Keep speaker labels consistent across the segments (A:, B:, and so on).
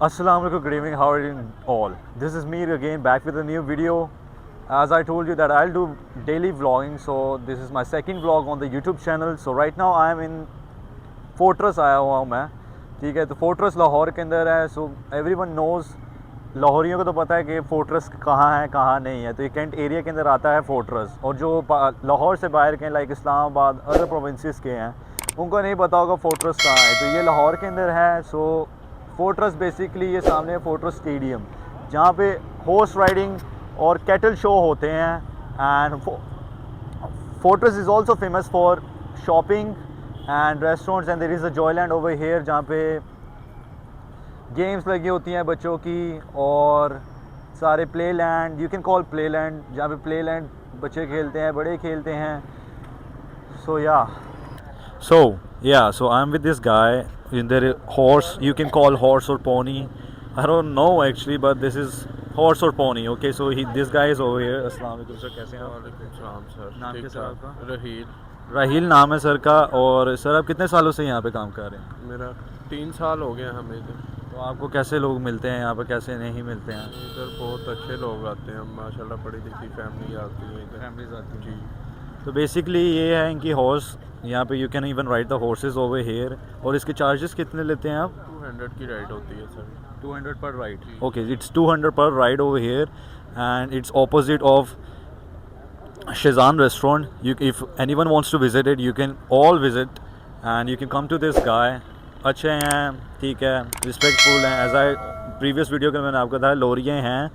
A: Assalamu alaikum, good evening, how are you all? This is me again back with a new video. As I told you that I'll do daily vlogging, so this is my second vlog on the YouTube channel. So right now I am in fortress आया हुआ हूँ मैं, ठीक है। तो fortress Lahore के अंदर है। सो एवरीवन नोज़, लाहौरियों को तो पता है कि फोर्ट्रेस कहाँ है कहाँ नहीं है। तो ये कैंट एरिया के अंदर आता है फोर्ट्रेस, और जो लाहौर से बाहर के लाइक इस्लामाबाद अदर प्रोविंसेस के हैं उनको नहीं पता होगा फोर्ट्रेस कहाँ है। तो ये लाहौर के अंदर है। सो फोर्ट्रेस बेसिकली ये सामने है फोर्ट्रेस स्टेडियम, जहाँ पे हॉर्स राइडिंग और कैटल शो होते हैं। And Fortress is also famous for shopping and restaurants, and there is a Joyland over here जहाँ पे गेम्स लगी होती हैं बच्चों की, और सारे play land, you can call play land, जहाँ पे प्ले लैंड बच्चे खेलते हैं बड़े खेलते हैं। सो yeah, so I'm with this guy in their horse, you can call horse or pony, I don't know actually, but this is horse or pony. Okay, so this guy is over here. अस्सलाम वालेकुम sir, कैसे हैं आप?
B: वालेकुम सलाम sir.
A: नाम क्या sir आपका?
B: रहील।
A: राहील नाम है सर का। और सर आप कितने सालों से यहाँ पे काम कर रहे हैं?
B: मेरा 3 साल हो गए हमें इधर।
A: तो आपको कैसे लोग मिलते हैं यहाँ पे, कैसे नहीं मिलते हैं?
B: इधर बहुत अच्छे लोग आते हैं माशाल्लाह, पढ़ी लिखी फैमिली आती है इधर।
A: फैमिलीज आती
B: जी।
A: तो बेसिकली ये है इनकी हॉर्स, यहाँ पे you can even ride the horse's over here. और इसके चार्जेस कितने लेते हैं आप?
B: 200 की राइड होती है सर।
A: 200 पर राइड। ओके, इट्स 200 पर ride over here, and it's opposite of Shazan restaurant. If anyone wants to visit it, you can all visit, and you can come to this guy. अच्छे हैं, ठीक है, respectful हैं। As I previous video के मैंने आपको बताया, लोरिये हैं,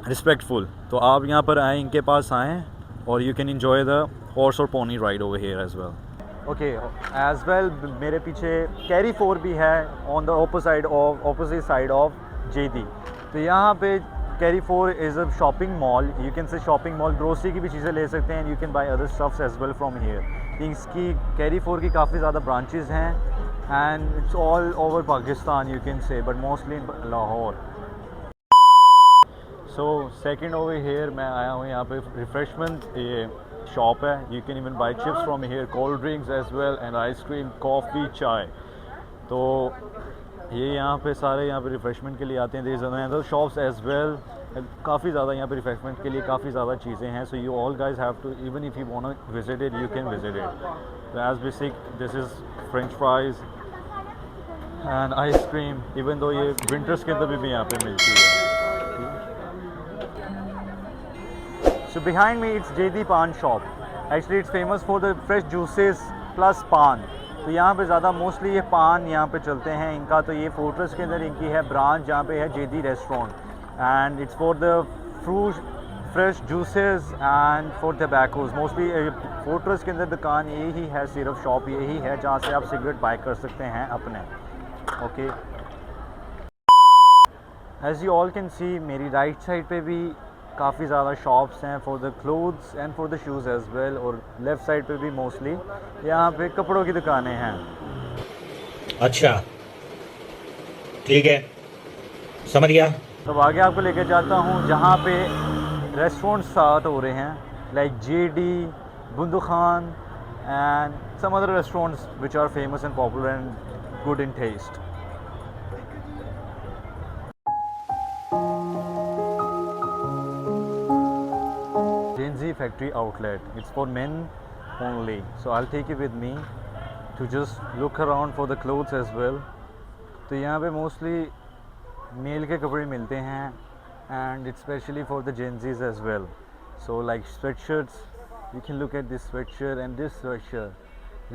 A: रिस्पेक्टफुल। तो आप यहाँ पर आएँ, इनके पास आएँ, और you can enjoy the horse और pony ride over here as well. Okay, as well मेरे पीछे कैरी 4 भी है on the opposite side of JD. तो यहाँ पे Carrefour 4 is a shopping mall, you can say shopping mall, grocery की भी चीज़ें ले सकते हैं, you can buy other stuffs as well from here. इसकी कैरी 4 की काफ़ी ज़्यादा ब्रांचेस हैं, and it's all over Pakistan you can say, but mostly in Lahore. So second over here मैं आया हूँ, यहाँ पे रिफ्रेशमेंट ये शॉप है, you can even buy chips from here, cold drinks as well, and ice cream, coffee, chai. तो ये यहाँ पे सारे यहाँ पे रिफ़्रेशमेंट के लिए आते हैं। There is another shops as well, काफ़ी ज़्यादा यहाँ पे रिफ़्रेशमेंट के लिए काफ़ी ज़्यादा चीज़ें हैं। So you all guys have to, even if you want to visit it, you can visit it. तो as basic this is French fries and ice cream, even though ये विंटर्स के अंदर भी यहाँ पे मिलती है। So behind me it's JD Pan shop. Actually it's famous for the fresh juices plus पान। तो यहाँ पे ज़्यादा मोस्टली ये पान यहाँ पे चलते हैं इनका। तो ये फोर्ट्रेस के अंदर इनकी है ब्रांच, जहाँ पे है JD restaurant, and it's for the fruit fresh juices and for tobaccos. Mostly fortress के अंदर दुकान यही है, सिर्फ शॉप यही है जहाँ से आप सिगरेट बाय कर सकते हैं अपने। Okay, as you all can see मेरी राइट साइड पे भी काफ़ी ज़्यादा शॉप्स हैं for the clothes and for the shoes as well, और लेफ़्ट साइड पे भी मोस्टली यहाँ पे कपड़ों की दुकानें हैं।
C: अच्छा, ठीक है, समझ गया।
A: तो आगे आपको लेकर जाता हूँ जहाँ पे रेस्टोरेंट स्टार्ट हो रहे हैं, like JD, Bundu Khan and some other restaurants which are famous and popular and good in taste. Factory outlet, it's for men only, so I'll take you with me to just look around for the clothes as well. तो यहाँ पे mostly mail के कपड़े मिलते हैं, and it's especially for the Gen Zs as well. So like sweatshirts, you can look at this sweatshirt and this sweatshirt.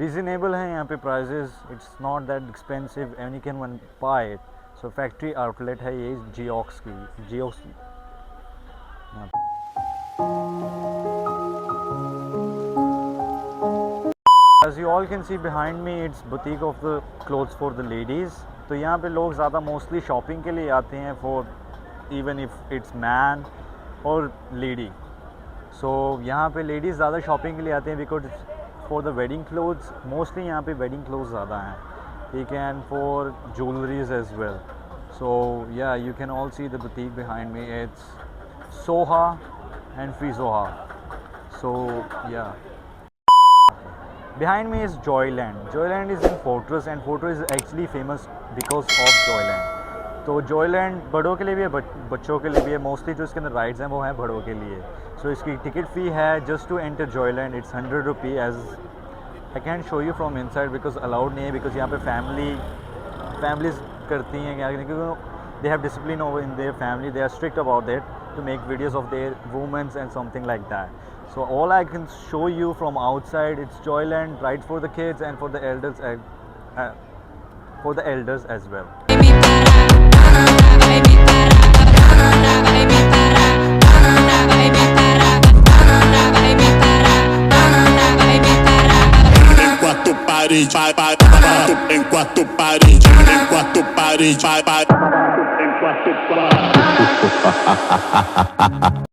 A: Reasonable है यहाँ पे prices, it's not that expensive and you can buy it. So factory outlet है ये Geox की। As you all can see behind me, it's boutique of the clothes for the ladies. तो यहाँ पे लोग ज़्यादा मोस्टली शॉपिंग के लिए आते हैं, for even if it's man और लेडी। सो यहाँ पे लेडीज़ ज़्यादा शॉपिंग के लिए आते हैं because for the wedding clothes, mostly यहाँ पे वेडिंग क्लोथ्स ज़्यादा हैं, ठीक है, and for jewelleries as well. So yeah you can all see the boutique behind me, it's सोहा एंड फ्रीजोहा। So yeah behind me is Joyland. Joyland is in Fortress, and Fortress is actually famous because of Joyland. तो Joyland बड़ों के लिए भी है, बच्चों के लिए भी है। मोस्टली जो इसके अंदर राइड्स हैं वो हैं बड़ों के लिए। सो इसकी टिकट फ़ी है just to enter Joyland, it's 100 rupee. As I can show you from inside because allowed नहीं है, बिकॉज यहाँ पे फैमिलीज़ करती हैं क्या, क्योंकि they have discipline over in their family, they are strict about that to make videos of their womens and something like that. So all I can show you from outside, it's Joyland, right, for the kids and for the elders as well.
D: Em quatro paredes,